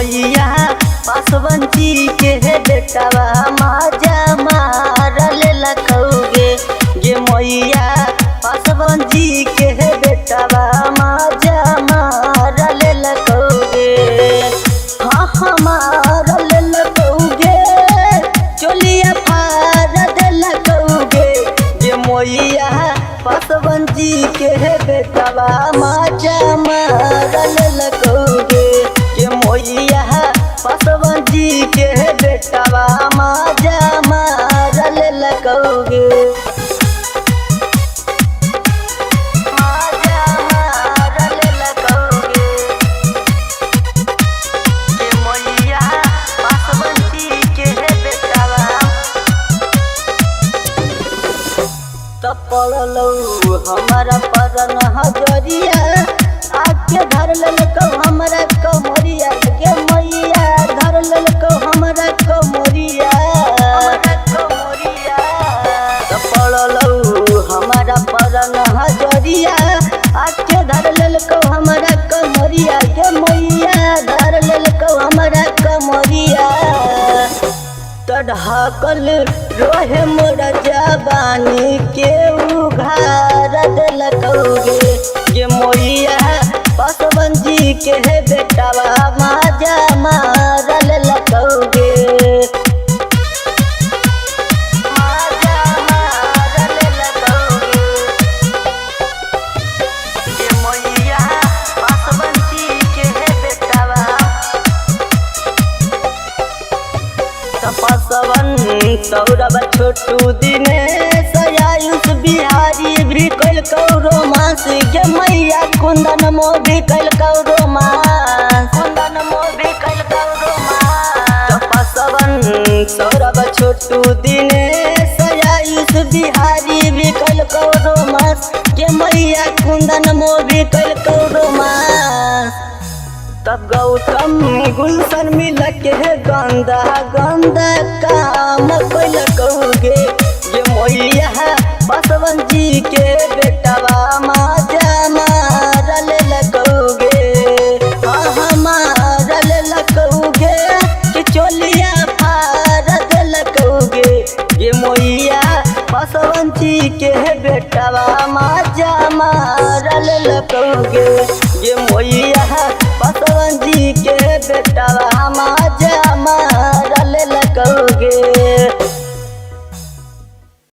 मैया पासवन जी के बेटवा माजा मारल लखौगे गे मैया पासवन जी के बेटवा माजा मारल लखौगे। हाँ हमारल लखौगे चोलिया फारद लखौगे गे मैया पासवन जी के बेटवा माजा मारल लखौगे गे मैया पासवन जी के बेटवा माजा मारल लखौगे। पड़लौ हमारा परन हजरिया आके धर ललकौ हमारा कमरिया गे मैया धर ललकौ हमारा कमरिया पड़लौ हमारा परन हजरिया आके धर ललकौ हमारा कमरिया गे मैया धर ललकौ हमारा कमरिया। ढाकल रोहे मोरा जवानी के उघार लखौगे गे मैया पासवन जी के बेटवा माजा मारल लखौगे। माजा मारल लखौगे गे मैया पासवन जी के बेटवा पासवन सौरभ छोटू दिनेश आयुष बिहारी भी कैल रोमांस गे मैया कुंदन मो भी कैल रोमांस कुंदन मो भी कैल रोमांस। पासवन सौरभ छोटू दिनेश आयुष बिहारी भी कैल रोमांस गे मैया कुंदन मो भी कैल रोमांस। तब गौतम गुलशन मिल के गंदा गंदा काम कैल कहोगे गे मैया पासवन जी के बेटवा माजा मारल लखौगे। हाँ मारल लखौगे कि चोलिया फारद लखौगे गे मैया पासवन जी के बेटवा माजा मारल लखौगे गे मैया पासवन जी के बेटवा माजा मारल लखौगे।